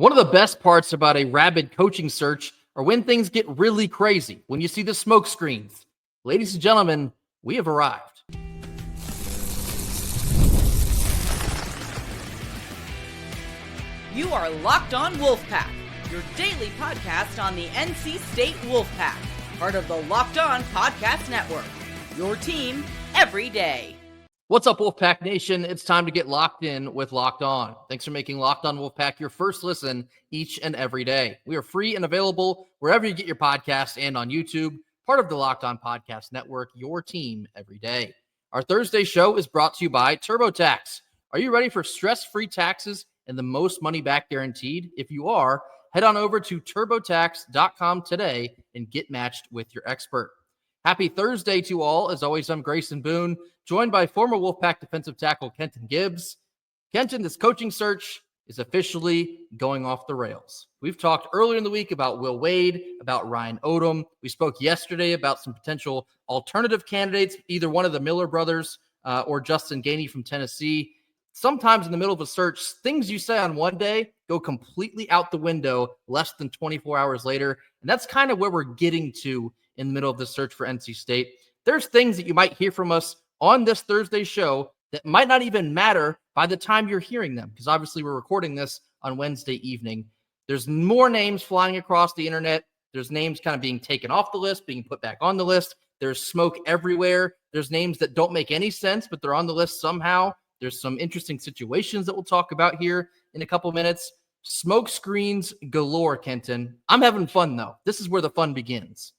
One of the best parts about a rabid coaching search are when things get really crazy, when you see the smoke screens. Ladies and gentlemen, we have arrived. You are Locked On Wolfpack, your daily podcast on the NC State Wolfpack, part of the Locked On Podcast Network, your team every day. What's up, Wolfpack Nation? It's time to get locked in with Locked On. Thanks for making Locked On Wolfpack your first listen each and every day. We are free and available wherever you get your podcasts and on YouTube, part of the Locked On Podcast Network, your team every day. Our Thursday show is brought to you by TurboTax. Are you ready for stress-free taxes and the most money back guaranteed? If you are, head on over to TurboTax.com today and get matched with your expert. Happy Thursday to all. As always, I'm Grayson Boone, joined by former Wolfpack defensive tackle Kenton Gibbs. Kenton, this coaching search is officially going off the rails. We've talked earlier in the week about Will Wade, about Ryan Odom. We spoke yesterday about some potential alternative candidates, either one of the Miller brothers or Justin Gainey from Tennessee. Sometimes in the middle of a search, things you say on one day go completely out the window less than 24 hours later. And that's kind of where we're getting to in the middle of the search for NC State. There's things that you might hear from us on this Thursday show that might not even matter by the time you're hearing them, because obviously we're recording this on Wednesday evening. There's more names flying across the internet. There's names kind of being taken off the list, being put back on the list. There's smoke everywhere. There's names that don't make any sense, but they're on the list somehow. There's some interesting situations that we'll talk about here in a couple minutes. Smoke screens galore, Kenton. I'm having fun, though. This is where the fun begins.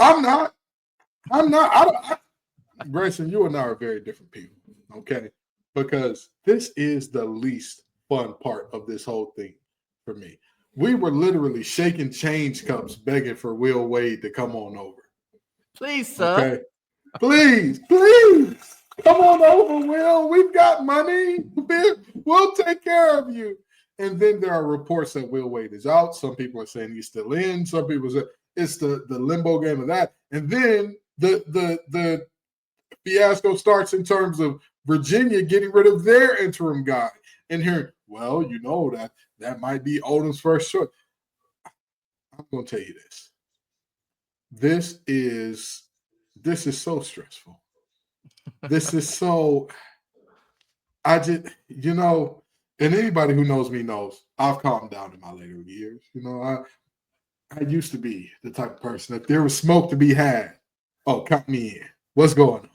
I'm not. Grayson, you and I are very different people, okay? Because this is the least fun part of this whole thing for me. We were literally shaking change cups begging for Will Wade to come on over. Please, sir. Okay? Please. Come on over, Will. We've got money. We'll take care of you. And then there are reports that Will Wade is out. Some people are saying he's still in. Some people say it's the limbo game of that. And then the fiasco starts in terms of Virginia getting rid of their interim guy. And here, well, you know that might be Odom's first choice. I'm going to tell you this. This is so stressful. This is so, and anybody who knows me knows I've calmed down in my later years. I used to be the type of person, if there was smoke to be had, oh, count me in. What's going on?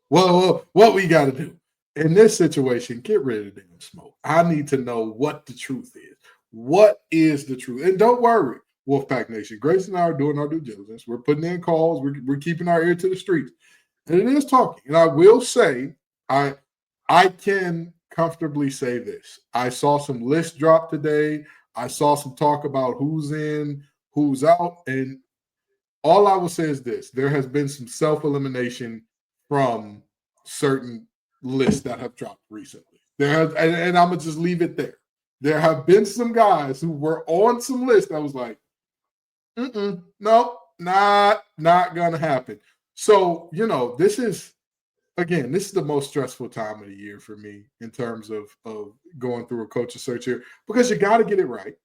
Well, what we got to do? In this situation, get rid of the damn smoke. I need to know what the truth is. What is the truth? And don't worry, Wolfpack Nation. Grace and I are doing our due diligence. We're putting in calls. We're keeping our ear to the streets. And it is talking. And I will say, I can comfortably say this. I saw some lists drop today. I saw some talk about who's in, who's out. And all I will say is this. There has been some self-elimination from certain lists that have dropped recently. And I'm going to just leave it there. There have been some guys who were on some lists that was like, no, not going to happen. So, this is the most stressful time of the year for me in terms of going through a coaching search here, because you got to get it right.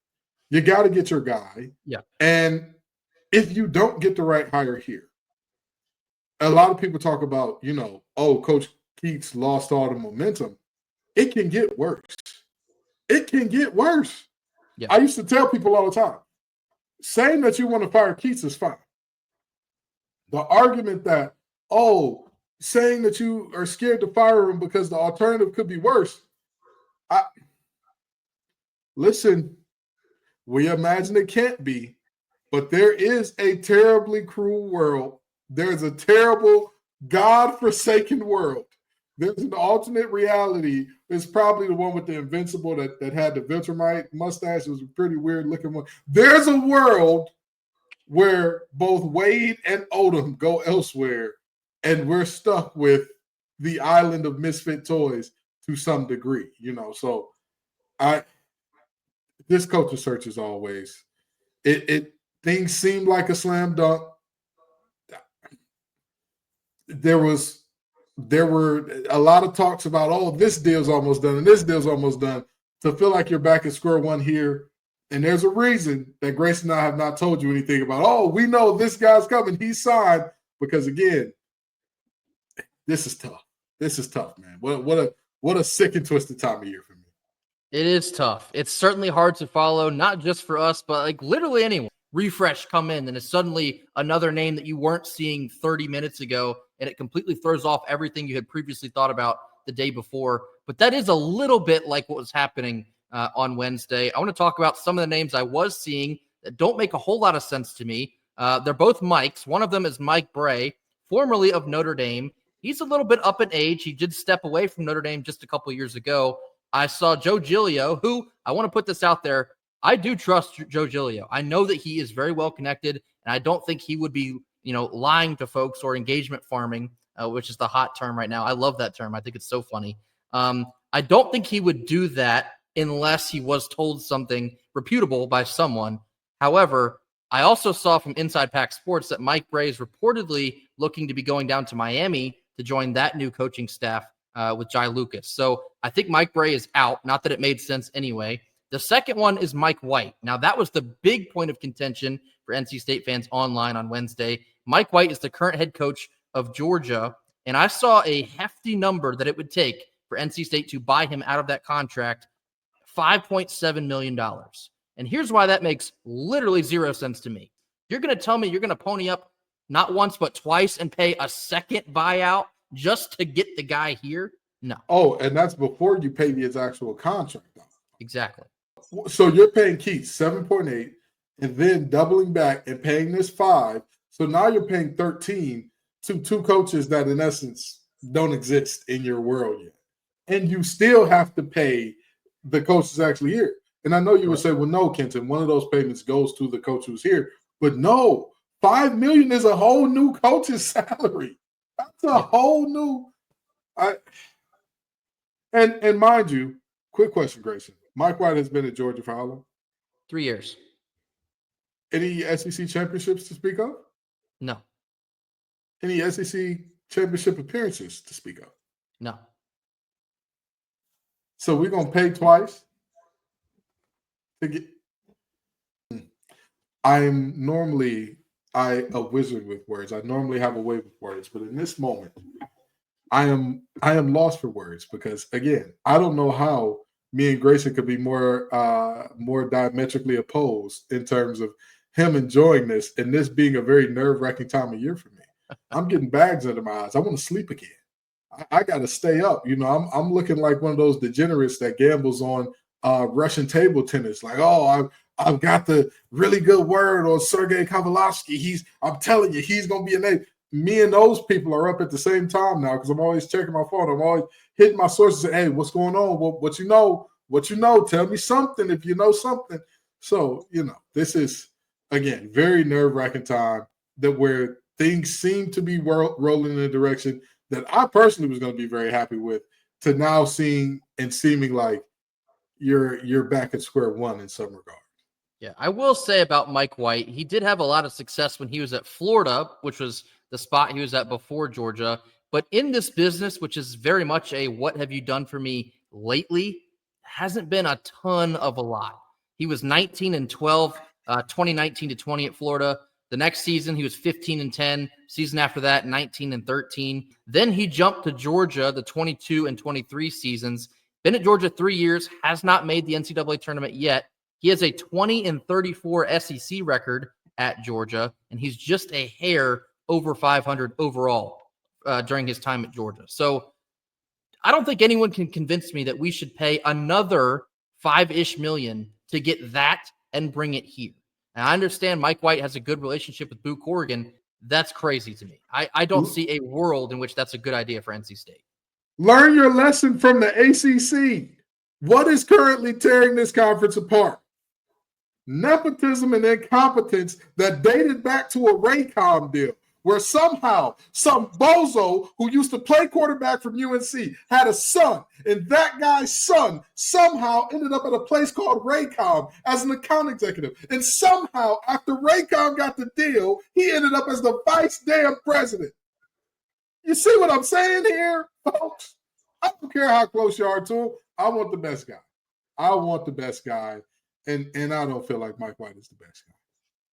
You got to get your guy. Yeah. And if you don't get the right hire here, a lot of people talk about, Coach Keats lost all the momentum. It can get worse. It can get worse. Yeah. I used to tell people all the time, saying that you want to fire Keats is fine. The argument that, saying that you are scared to fire him because the alternative could be worse. Listen, we imagine it can't be, but there is a terribly cruel world. There's a terrible, God-forsaken world. There's an alternate reality. It's probably the one with the Invincible that had the Viltrumite mustache. It was a pretty weird-looking one. There's a world where both Wade and Odom go elsewhere, and we're stuck with the island of misfit toys to some degree, So this coaching search is always things seem like a slam dunk. There were a lot of talks about, this deal's almost done and this deal's almost done. To feel like you're back at square one here And there's a reason that Grace and I have not told you anything about, oh, we know this guy's coming. He signed. Because, again, this is tough. This is tough, man. What a sick and twisted time of year for me. It is tough. It's certainly hard to follow, not just for us, but like literally anyone. Refresh come in, and it's suddenly another name that you weren't seeing 30 minutes ago, and it completely throws off everything you had previously thought about the day before. But that is a little bit like what was happening on Wednesday. I want to talk about some of the names I was seeing that don't make a whole lot of sense to me. They're both Mikes. One of them is Mike Bray, formerly of Notre Dame. He's a little bit up in age. He did step away from Notre Dame just a couple years ago. I saw Joe Giglio, who, I want to put this out there, I do trust Joe Giglio. I know that he is very well connected, and I don't think he would be, lying to folks or engagement farming, which is the hot term right now. I love that term. I think it's so funny. I don't think he would do that unless he was told something reputable by someone. However, I also saw from Inside Pack Sports that Mike Bray is reportedly looking to be going down to Miami to join that new coaching staff with Jai Lucas. So I think Mike Bray is out. Not that it made sense anyway. The second one is Mike White. Now, that was the big point of contention for NC State fans online on Wednesday. Mike White is the current head coach of Georgia, and I saw a hefty number that it would take for NC State to buy him out of that contract, $5.7 million. And here's why that makes literally zero sense to me. You're going to tell me you're going to pony up not once but twice and pay a second buyout just to get the guy here? No. Oh, and that's before you pay his actual contract. Exactly. So you're paying Keats 7.8 and then doubling back and paying this 5. So now you're paying 13 to two coaches that in essence don't exist in your world yet. And you still have to pay the coaches actually here. And I know you would say, well, no, Kenton, one of those payments goes to the coach who's here. But no, $5 million is a whole new coach's salary. That's a whole new. And mind you, quick question, Grayson. Mike White has been at Georgia for how long? 3 years. Any SEC championships to speak of? No. Any SEC championship appearances to speak of? No. So we're going to pay twice to get. I'm normally a wizard with words. I normally have a way with words, but in this moment, I am lost for words because, again, I don't know how me and Grayson could be more diametrically opposed in terms of him enjoying this and this being a very nerve-wracking time of year for me. I'm getting bags under my eyes. I want to sleep again. I got to stay up. I'm looking like one of those degenerates that gambles on Russian table tennis. Like, oh, I've got the really good word on Sergei Kavalovsky. I'm telling you, he's going to be a name. Me and those people are up at the same time now because I'm always checking my phone. I'm always hitting my sources and, hey, what's going on? What you know? Tell me something if you know something. So, this is, again, very nerve-wracking time where things seem to be rolling in a direction that I personally was going to be very happy with, to now seeing and seeming like you're back at square one in some regard. Yeah, I will say about Mike White, he did have a lot of success when he was at Florida, which was the spot he was at before Georgia. But in this business, which is very much a what have you done for me lately, hasn't been a ton of a lot. He was 19-12, 2019-20 at Florida. The next season, he was 15-10. Season after that, 19-13. Then he jumped to Georgia, the 22 and 23 seasons. Been at Georgia 3 years, has not made the NCAA tournament yet. He has a 20-34 SEC record at Georgia, and he's just a hair over 500 overall during his time at Georgia. So I don't think anyone can convince me that we should pay another $5-ish million to get that and bring it here. And I understand Mike White has a good relationship with Boo Corrigan. That's crazy to me. I don't see a world in which that's a good idea for NC State. Learn your lesson from the ACC. What is currently tearing this conference apart? Nepotism and incompetence that dated back to a Raycom deal, where somehow some bozo who used to play quarterback from UNC had a son, and that guy's son somehow ended up at a place called Raycom as an account executive. And somehow, after Raycom got the deal, he ended up as the vice damn president. You see what I'm saying here, folks? I don't care how close you are to him. I want the best guy. And I don't feel like Mike White is the best guy.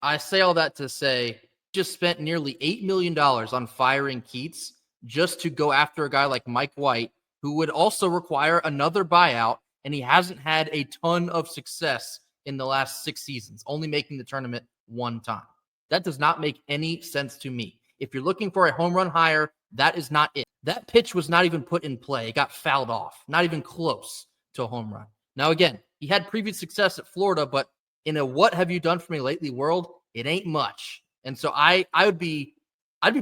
I say all that to say, just spent nearly $8 million on firing Keats just to go after a guy like Mike White, who would also require another buyout, and he hasn't had a ton of success in the last 6 seasons, only making the tournament one time. That does not make any sense to me. If you're looking for a home run hire, that is not it. That pitch was not even put in play. It got fouled off, not even close to a home run. Now, again, he had previous success at Florida, but in a what have you done for me lately world, it ain't much. And so I'd be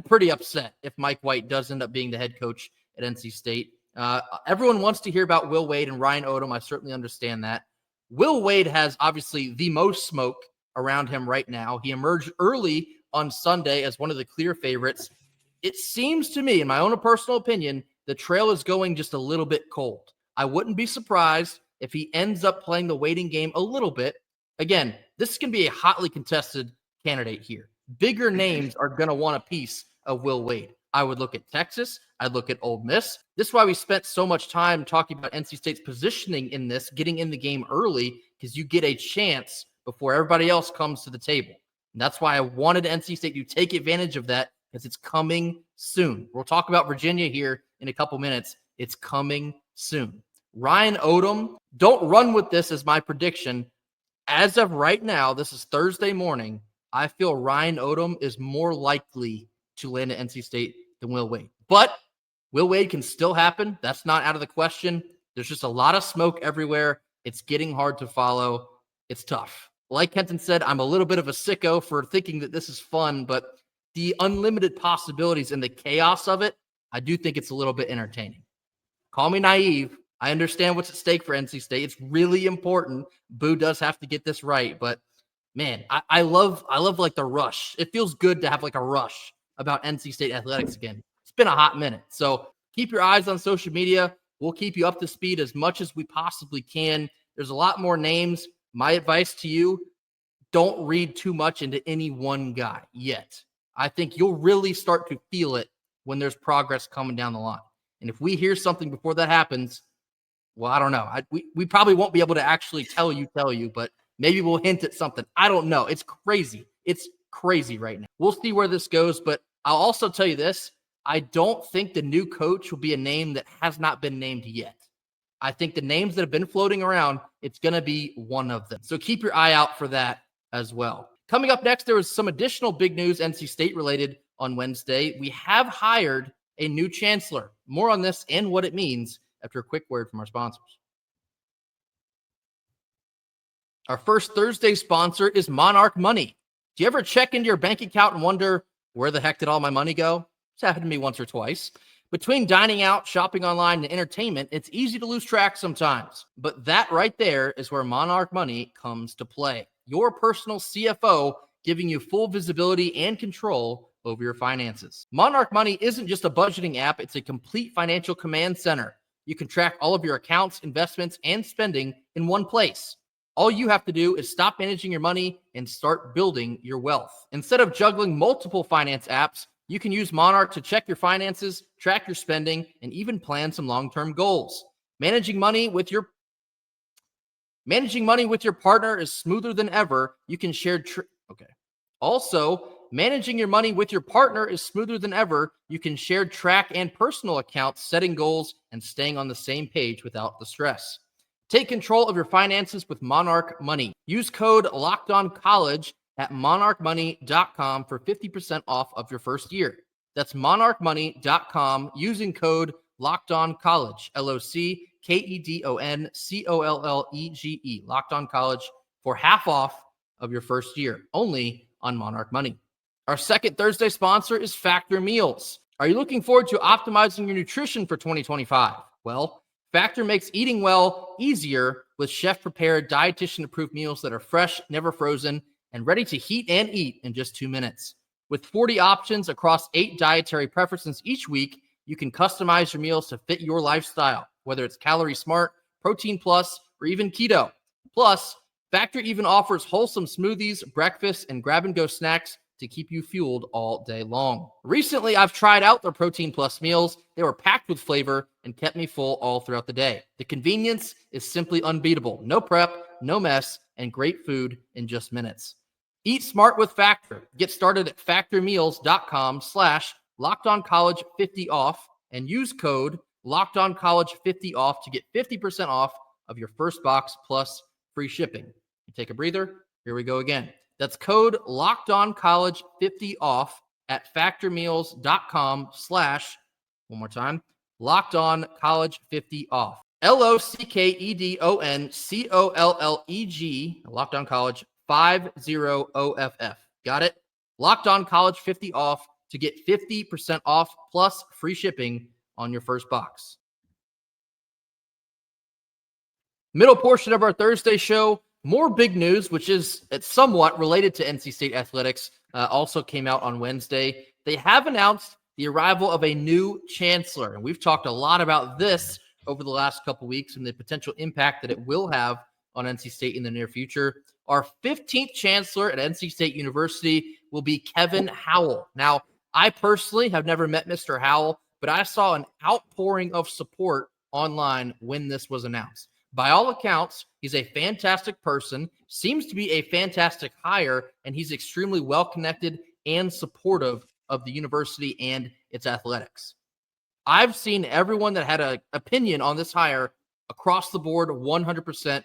pretty upset if Mike White does end up being the head coach at NC State. Everyone wants to hear about Will Wade and Ryan Odom. I certainly understand that. Will Wade has obviously the most smoke around him right now. He emerged early on Sunday as one of the clear favorites. It seems to me, in my own personal opinion, the trail is going just a little bit cold. I wouldn't be surprised if he ends up playing the waiting game a little bit. Again, this can be a hotly contested candidate here. Bigger names are going to want a piece of Will Wade. I would look at Texas. I'd look at Ole Miss. This is why we spent so much time talking about NC State's positioning in this, getting in the game early, because you get a chance before everybody else comes to the table. And that's why I wanted NC State to take advantage of that, because it's coming soon. We'll talk about Virginia here in a couple minutes. It's coming soon. Ryan Odom, don't run with this as my prediction. As of right now, this is Thursday morning, I feel Ryan Odom is more likely to land at NC State than Will Wade. But Will Wade can still happen. That's not out of the question. There's just a lot of smoke everywhere. It's getting hard to follow. It's tough. Like Kenton said, I'm a little bit of a sicko for thinking that this is fun, but the unlimited possibilities and the chaos of it, I do think it's a little bit entertaining. Call me naive. I understand what's at stake for NC State. It's really important. Boo does have to get this right, but man, I love like the rush. It feels good to have like a rush about NC State athletics again. It's been a hot minute. So keep your eyes on social media. We'll keep you up to speed as much as we possibly can. There's a lot more names. My advice to you, don't read too much into any one guy yet. I think you'll really start to feel it when there's progress coming down the line. And if we hear something before that happens, well, I don't know. We probably won't be able to actually tell you, but maybe we'll hint at something. I don't know. It's crazy. It's crazy right now. We'll see where this goes, but I'll also tell you this. I don't think the new coach will be a name that has not been named yet. I think the names that have been floating around, it's going to be one of them. So keep your eye out for that as well. Coming up next, there was some additional big news NC State related on Wednesday. We have hired a new chancellor. More on this and what it means after a quick word from our sponsors. Our first Thursday sponsor is Monarch Money. Do you ever check into your bank account and wonder, where the heck did all my money go? It's happened to me once or twice. Between dining out, shopping online, and entertainment, it's easy to lose track sometimes. But that right there is where Monarch Money comes to play. Your personal CFO giving you full visibility and control over your finances. Monarch Money isn't just a budgeting app, it's a complete financial command center. You can track all of your accounts, investments, and spending in one place. All you have to do is stop managing your money and start building your wealth. Instead of juggling multiple finance apps, you can use Monarch to check your finances, track your spending, and even plan some long-term goals. Managing money with your partner is smoother than ever. You can share managing your money with your partner is smoother than ever. You can share track and personal accounts, setting goals, and staying on the same page without the stress. Take control of your finances with Monarch Money. Use code LOCKEDONCollege at monarchmoney.com for 50% off of your first year. That's monarchmoney.com using code LOCKEDONCollege, LOCKEDONCOLLEGE, Locked On College, for half off of your first year, only on Monarch Money. Our second Thursday sponsor is Factor Meals. Are you looking forward to optimizing your nutrition for 2025? Well, Factor makes eating well easier with chef-prepared, dietitian-approved meals that are fresh, never frozen, and ready to heat and eat in just 2 minutes. With 40 options across 8 dietary preferences each week, you can customize your meals to fit your lifestyle, whether it's calorie smart, protein plus, or even keto. Plus, Factor even offers wholesome smoothies, breakfasts, and grab-and-go snacks to keep you fueled all day long. Recently, I've tried out their Protein Plus meals. They were packed with flavor and kept me full all throughout the day. The convenience is simply unbeatable. No prep, no mess, and great food in just minutes. Eat smart with Factor. Get started at factormeals.com/LockedOnCollege50 off and use code LockedOnCollege50 off to get 50% off of your first box plus free shipping. You take a breather. Here we go again. That's code LockedOnCollege50 off at factormeals.com/ one more time, LockedOnCollege50 off. LOCKEDONCOLLEG, Locked On College 50 OFF. Got it? Locked On College 50 off to get 50% off plus free shipping on your first box. Middle portion of our Thursday show, more big news, which is somewhat related to NC State athletics, also came out on Wednesday. They have announced the arrival of a new chancellor, and we've talked a lot about this over the last couple weeks and the potential impact that it will have on NC State in the near future. Our 15th chancellor at NC State University will be Kevin Howell. Now, I personally have never met Mr. Howell, but I saw an outpouring of support online when this was announced. By all accounts, he's a fantastic person, seems to be a fantastic hire, and he's extremely well-connected and supportive of the university and its athletics. I've seen everyone that had an opinion on this hire across the board, 100%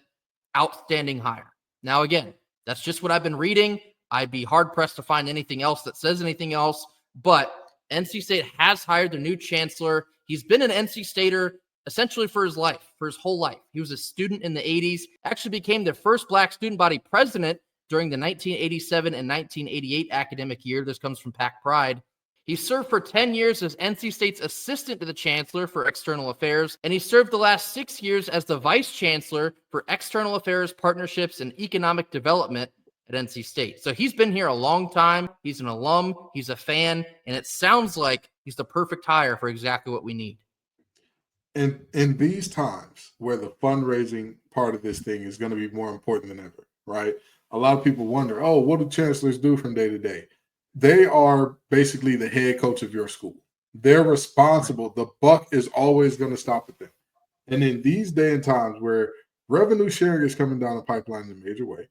outstanding hire. Now, again, that's just what I've been reading. I'd be hard-pressed to find anything else that says anything else, but NC State has hired their new chancellor. He's been an NC Stater essentially for his life, for his whole life. He was a student in the 80s, actually became the first Black student body president during the 1987 and 1988 academic year. This comes from Pac Pride. He served for 10 years as NC State's assistant to the chancellor for external affairs, and he served the last 6 years as the vice chancellor for external affairs, partnerships, and economic development at NC State. So he's been here a long time. He's an alum. He's a fan, and it sounds like he's the perfect hire for exactly what we need. And in these times where the fundraising part of this thing is going to be more important than ever, right? A lot of people wonder, oh, what do chancellors do from day to day? They are basically the head coach of your school. They're responsible. The buck is always going to stop at them. And in these day and times where revenue sharing is coming down the pipeline in a major way,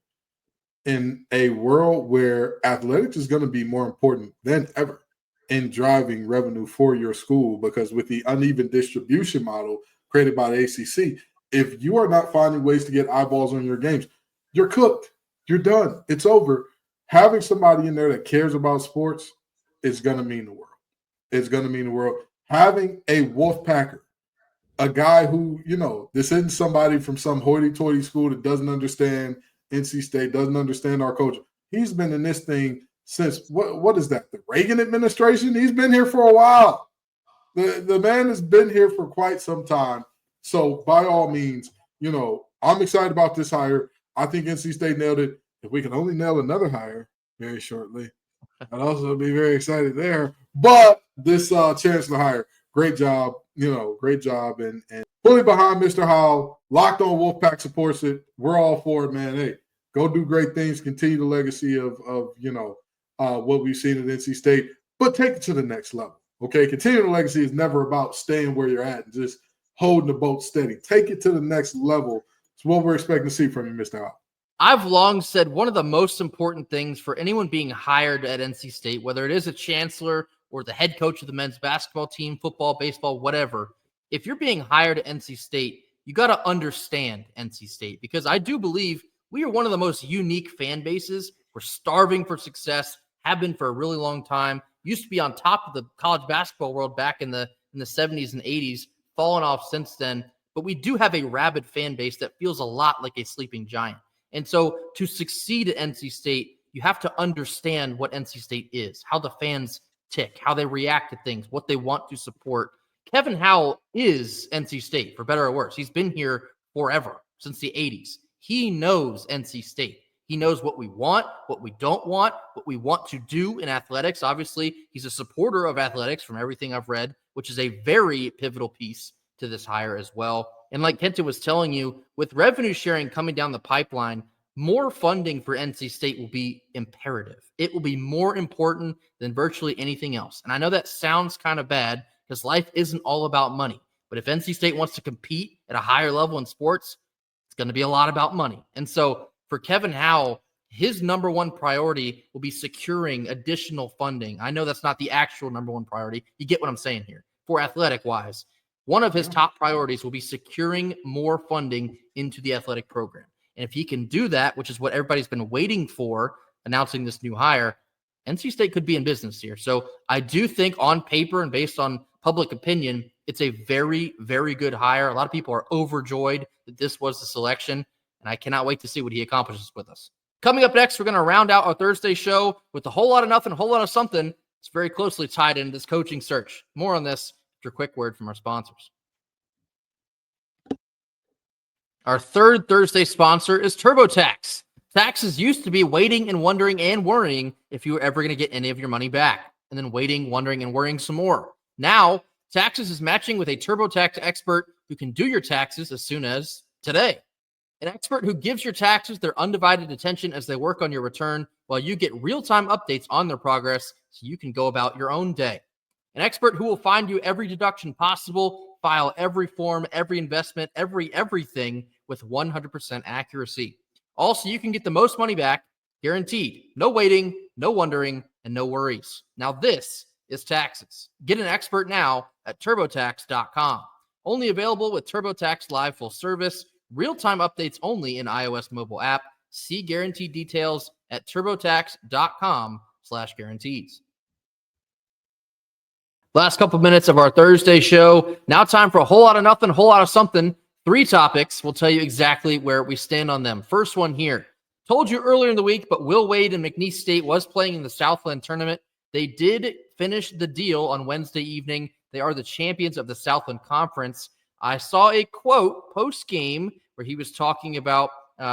in a world where athletics is going to be more important than ever in driving revenue for your school, because with the uneven distribution model created by the ACC, if you are not finding ways to get eyeballs on your games, you're cooked. You're done. It's over. Having somebody in there that cares about sports is going to mean the world. It's going to mean the world. Having a Wolfpacker, a guy who, this isn't somebody from some hoity-toity school that doesn't understand NC State, doesn't understand our culture. He's been in this thing since, what is that, the Reagan administration? He's been here for a while. The man has been here for quite some time. So by all means, I'm excited about this hire. I think NC State nailed it. If we can only nail another hire very shortly, I'd also be very excited there. But this chancellor hire, great job, great job. And fully behind Mr. Howell. Locked On Wolfpack supports it. We're all for it, man. Hey, go do great things. Continue the legacy of what we've seen at NC State, but take it to the next level. Okay, continuing the legacy is never about staying where you're at and just holding the boat steady. Take it to the next level. It's what we're expecting to see from you, Mr. Howell. I've long said one of the most important things for anyone being hired at NC State, whether it is a chancellor or the head coach of the men's basketball team, football, baseball, whatever, if you're being hired at NC State, you got to understand NC State, because I do believe we are one of the most unique fan bases. We're starving for success, have been for a really long time, used to be on top of the college basketball world back in the 70s and 80s, fallen off since then. But we do have a rabid fan base that feels a lot like a sleeping giant. And so to succeed at NC State, you have to understand what NC State is, how the fans tick, how they react to things, what they want to support. Kevin Howell is NC State, for better or worse. He's been here forever, since the 80s. He knows NC State. He knows what we want, what we don't want, what we want to do in athletics. Obviously, he's a supporter of athletics from everything I've read, which is a very pivotal piece to this hire as well. And like Kenta was telling you, with revenue sharing coming down the pipeline, more funding for NC State will be imperative. It will be more important than virtually anything else. And I know that sounds kind of bad because life isn't all about money. But if NC State wants to compete at a higher level in sports, it's going to be a lot about money. And so For Kevin Howell, his number one priority will be securing additional funding. I know that's not the actual number one priority. You get what I'm saying here. For athletic-wise, one of his top priorities will be securing more funding into the athletic program. And if he can do that, which is what everybody's been waiting for, announcing this new hire, NC State could be in business here. So I do think on paper and based on public opinion, it's a very, very good hire. A lot of people are overjoyed that this was the selection, and I cannot wait to see what he accomplishes with us. Coming up next, we're going to round out our Thursday show with a whole lot of nothing, a whole lot of something. It's very closely tied into this coaching search. More on this after a quick word from our sponsors. Our third Thursday sponsor is TurboTax. Taxes used to be waiting and wondering and worrying if you were ever going to get any of your money back, and then waiting, wondering, and worrying some more. Now, Taxes is matching with a TurboTax expert who can do your taxes as soon as today. An expert who gives your taxes their undivided attention as they work on your return while you get real-time updates on their progress so you can go about your own day. An expert who will find you every deduction possible, file every form, every investment, everything with 100% accuracy. Also, you can get the most money back, guaranteed. No waiting, no wondering, and no worries. Now this is taxes. Get an expert now at TurboTax.com. Only available with TurboTax Live Full Service. Real-time updates only in iOS mobile app. See guaranteed details at TurboTax.com/guarantees. Last couple minutes of our Thursday show. Now time for a whole lot of nothing, a whole lot of something. 3 topics. We'll tell you exactly where we stand on them. First one here. Told you earlier in the week, but Will Wade and McNeese State was playing in the Southland tournament. They did finish the deal on Wednesday evening. They are the champions of the Southland Conference. I saw a quote post-game where he was talking about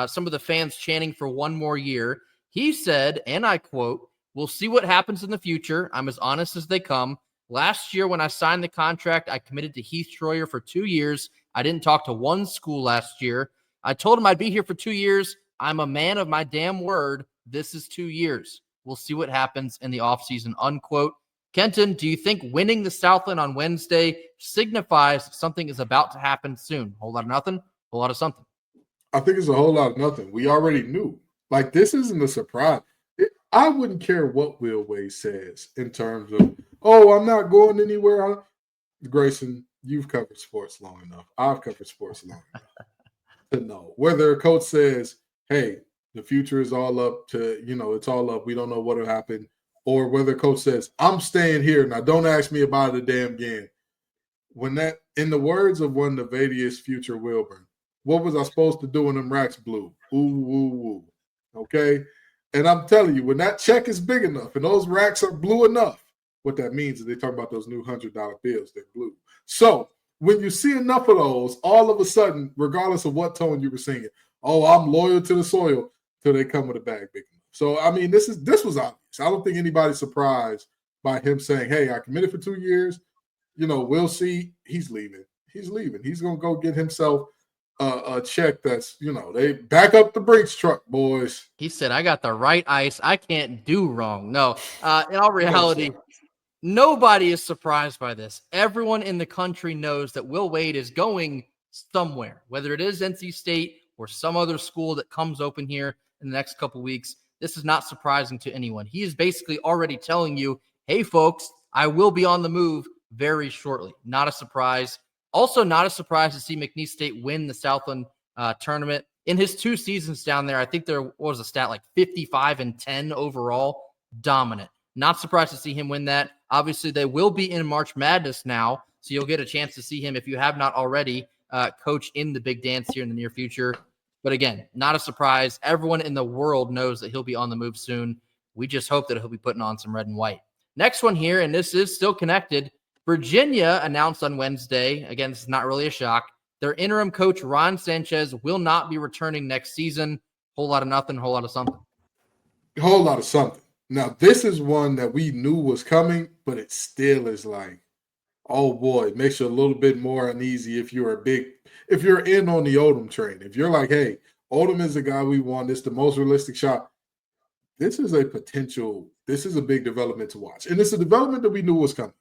some of the fans chanting for one more year. He said, and I quote, "We'll see what happens in the future. I'm as honest as they come. Last year when I signed the contract, I committed to Heath Schroyer for 2 years. I didn't talk to one school last year. I told him I'd be here for 2 years. I'm a man of my damn word. This is 2 years. We'll see what happens in the offseason," unquote. Kenton, do you think winning the Southland on Wednesday signifies something is about to happen soon? Whole lot of nothing, whole lot of something. I think it's a whole lot of nothing. We already knew. Like, this isn't a surprise. I wouldn't care what Will Wade says in terms of, oh, I'm not going anywhere. Grayson, you've covered sports long enough. I've covered sports long enough to know. Whether a coach says, hey, the future is all up to, it's all up. We don't know what will happen. Or whether a coach says, I'm staying here. Now, don't ask me about it a damn again. When that, in the words of one of Nevadia's future Wilburn, what was I supposed to do when them racks blew? Ooh, woo, woo. Okay? And I'm telling you, when that check is big enough and those racks are blue enough, what that means is they talk about those new $100 bills that blue. So when you see enough of those, all of a sudden, regardless of what tone you were singing, oh, I'm loyal to the soil till they come with a bag big enough. So, I mean, this was obvious. I don't think anybody's surprised by him saying, hey, I committed for 2 years. We'll see. He's leaving. He's leaving. He's going to go get himself a check that's, they back up the Brinks truck, boys. He said, I got the right ice. I can't do wrong. No, in all reality, nobody is surprised by this. Everyone in the country knows that Will Wade is going somewhere, whether it is NC State or some other school that comes open here in the next couple weeks. This is not surprising to anyone. He is basically already telling you, hey, folks, I will be on the move very shortly. Not a surprise. Also, not a surprise to see McNeese State win the Southland tournament. In his 2 seasons down there, I think there was a stat like 55-10 overall. Dominant. Not surprised to see him win that. Obviously, they will be in March Madness now, so you'll get a chance to see him, if you have not already, coach in the big dance here in the near future. But again, not a surprise. Everyone in the world knows that he'll be on the move soon. We just hope that he'll be putting on some red and white. Next one here, and this is still connected. Virginia announced on Wednesday, again, this is not really a shock, their interim coach, Ron Sanchez, will not be returning next season. Whole lot of nothing, whole lot of something. A whole lot of something. Now, this is one that we knew was coming, but it still is like, oh boy, it makes you a little bit more uneasy if you're in on the Odom train. If you're like, hey, Odom is the guy we want, it's the most realistic shot. This is a big development to watch. And it's a development that we knew was coming.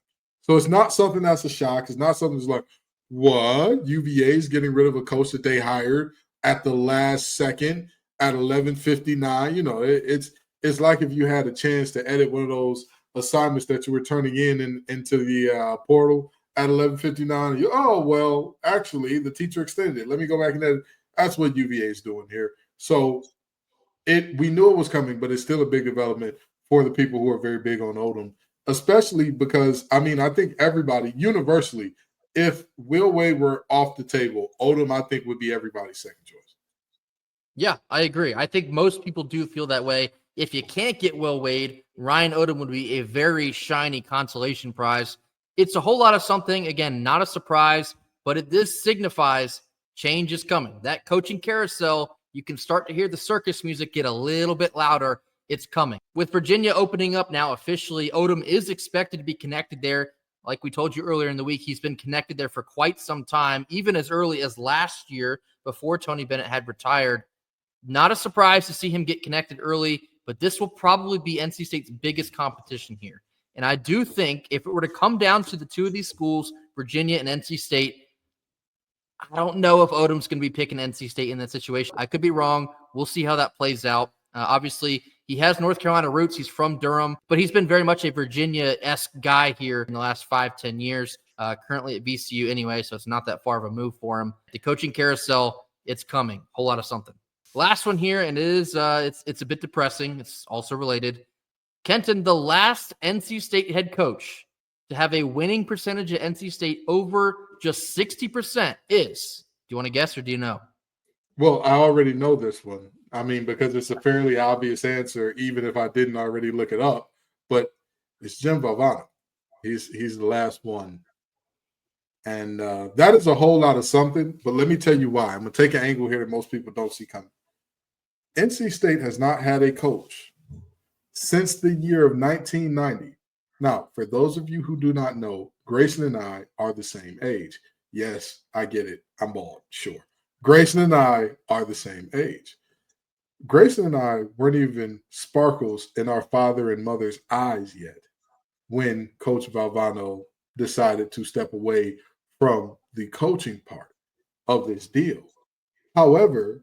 So it's not something that's a shock. It's not something that's like, what? UVA is getting rid of a coach that they hired at the last second at 11:59. It's like if you had a chance to edit one of those assignments that you were turning into the portal at 11:59. Actually, the teacher extended it. Let me go back and edit. That's what UVA is doing here. So we knew it was coming, but it's still a big development for the people who are very big on Odom, especially because, I think everybody, universally, if Will Wade were off the table, Odom, I think, would be everybody's second choice. Yeah, I agree. I think most people do feel that way. If you can't get Will Wade, Ryan Odom would be a very shiny consolation prize. It's a whole lot of something. Again, not a surprise, but this signifies change is coming. That coaching carousel, you can start to hear the circus music get a little bit louder. It's coming. With Virginia opening up now officially, Odom is expected to be connected there. Like we told you earlier in the week, he's been connected there for quite some time, even as early as last year before Tony Bennett had retired. Not a surprise to see him get connected early, but this will probably be NC State's biggest competition here. And I do think if it were to come down to the two of these schools, Virginia and NC State, I don't know if Odom's going to be picking NC State in that situation. I could be wrong. We'll see how that plays out. Obviously, he has North Carolina roots. He's from Durham, but he's been very much a Virginia-esque guy here in the last 5-10 years, currently at VCU anyway, so it's not that far of a move for him. The coaching carousel, it's coming. Whole lot of something. Last one here, and it is it's a bit depressing. It's also related. Kenton, the last NC State head coach to have a winning percentage at NC State over just 60% is, do you want to guess or do you know? Well, I already know this one. Because it's a fairly obvious answer, even if I didn't already look it up. But it's Jim Valvano. He's the last one. And that is a whole lot of something. But let me tell you why. I'm going to take an angle here that most people don't see coming. NC State has not had a coach since the year of 1990. Now, for those of you who do not know, Grayson and I are the same age. Yes, I get it. I'm bald, sure. Grayson and I are the same age. Grayson and I weren't even sparkles in our father and mother's eyes yet when Coach Valvano decided to step away from the coaching part of this deal. However,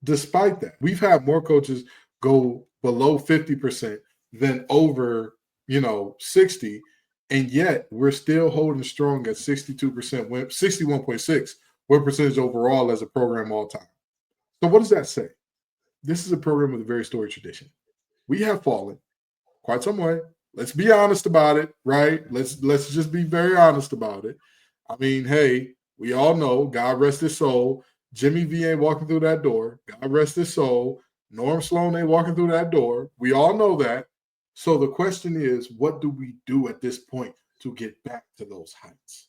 despite that, we've had more coaches go below 50% than over, 60, and yet we're still holding strong at 62%, 61.6 win percentage overall as a program all time. So what does that say? This is a program with a very storied tradition. We have fallen quite some way. Let's be honest about it, right? Let's just be very honest about it. Hey, we all know, God rest his soul, Jimmy V ain't walking through that door. God rest his soul. Norm Sloan ain't walking through that door. We all know that. So the question is, what do we do at this point to get back to those heights?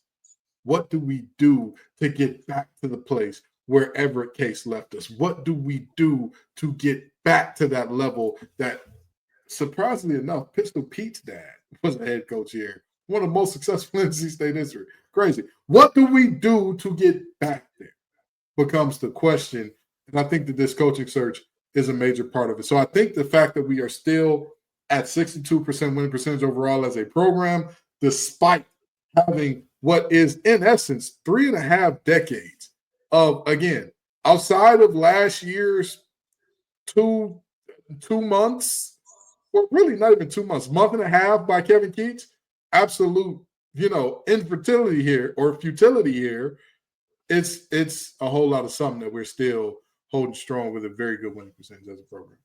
What do we do to get back to the place where Everett Case left us? What do we do to get back to that level that, surprisingly enough, Pistol Pete's dad was the head coach here? One of the most successful in NC State history. Crazy. What do we do to get back there becomes the question. And I think that this coaching search is a major part of it. So I think the fact that we are still at 62% winning percentage overall as a program, despite having what is, in essence, 3.5 decades of, again, outside of last year's two months, or really not even 2 months, month and a half by Kevin Keats, absolute, infertility here or futility here. It's a whole lot of something that we're still holding strong with a very good winning percentage as a program.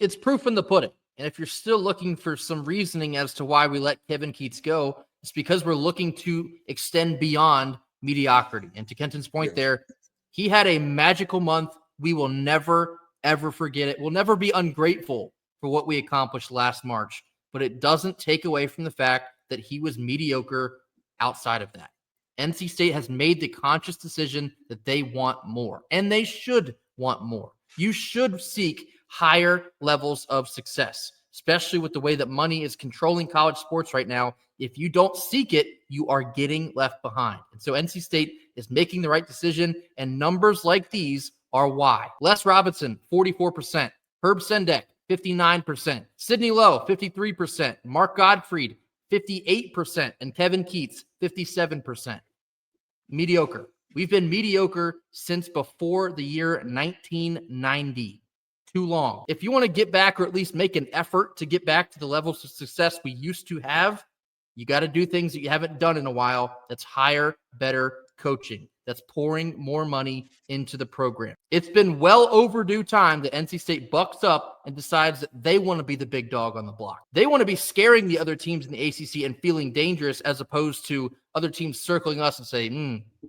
It's proof in the pudding. And if you're still looking for some reasoning as to why we let Kevin Keats go, it's because we're looking to extend beyond mediocrity. And to Kenton's point there, he had a magical month. We will never, ever forget it. We'll never be ungrateful for what we accomplished last March, but it doesn't take away from the fact that he was mediocre outside of that. NC State has made the conscious decision that they want more, and they should want more. You should seek higher levels of success, especially with the way that money is controlling college sports right now. If you don't seek it, you are getting left behind. And so NC State is making the right decision, and numbers like these are why. Les Robinson, 44%. Herb Sendek, 59%. Sidney Lowe, 53%. Mark Gottfried, 58%. And Kevin Keats, 57%. Mediocre. We've been mediocre since before the year 1990. Too long. If you want to get back, or at least make an effort to get back to the levels of success we used to have, you got to do things that you haven't done in a while. That's higher, better coaching. That's pouring more money into the program. It's been well overdue time that NC State bucks up and decides that they want to be the big dog on the block. They want to be scaring the other teams in the ACC and feeling dangerous, as opposed to other teams circling us and say,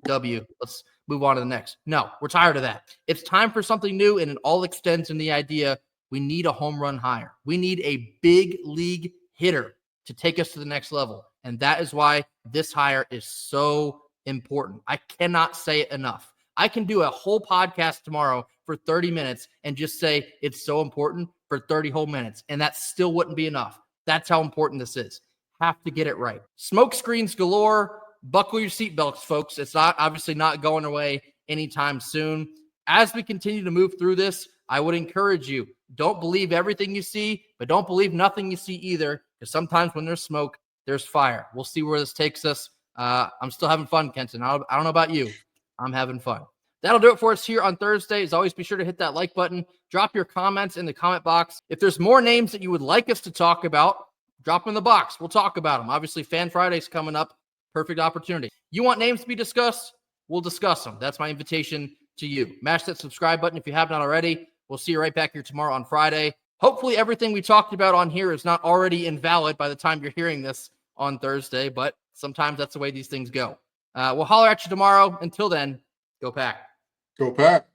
W, let's move on to the next. No, we're tired of that. It's time for something new, and it all extends in the idea we need a home run hire. We need a big league hitter to take us to the next level, and that is why this hire is so important. I cannot say it enough. I can do a whole podcast tomorrow for 30 minutes and just say it's so important for 30 whole minutes, and that still wouldn't be enough. That's how important this is. Have to get it right. Smoke screens galore. Buckle your seatbelts, folks. It's obviously not going away anytime soon. As we continue to move through this, I would encourage you, don't believe everything you see, but don't believe nothing you see either, because sometimes when there's smoke, there's fire. We'll see where this takes us. I'm still having fun, Kenton. I don't know about you. I'm having fun. That'll do it for us here on Thursday. As always, be sure to hit that like button. Drop your comments in the comment box. If there's more names that you would like us to talk about, drop them in the box. We'll talk about them. Obviously, Fan Friday's coming up. Perfect opportunity. You want names to be discussed? We'll discuss them. That's my invitation to you. Mash that subscribe button if you have not already. We'll see you right back here tomorrow on Friday. Hopefully everything we talked about on here is not already invalid by the time you're hearing this on Thursday, but sometimes that's the way these things go. We'll holler at you tomorrow. Until then, go Pack. Go Pack.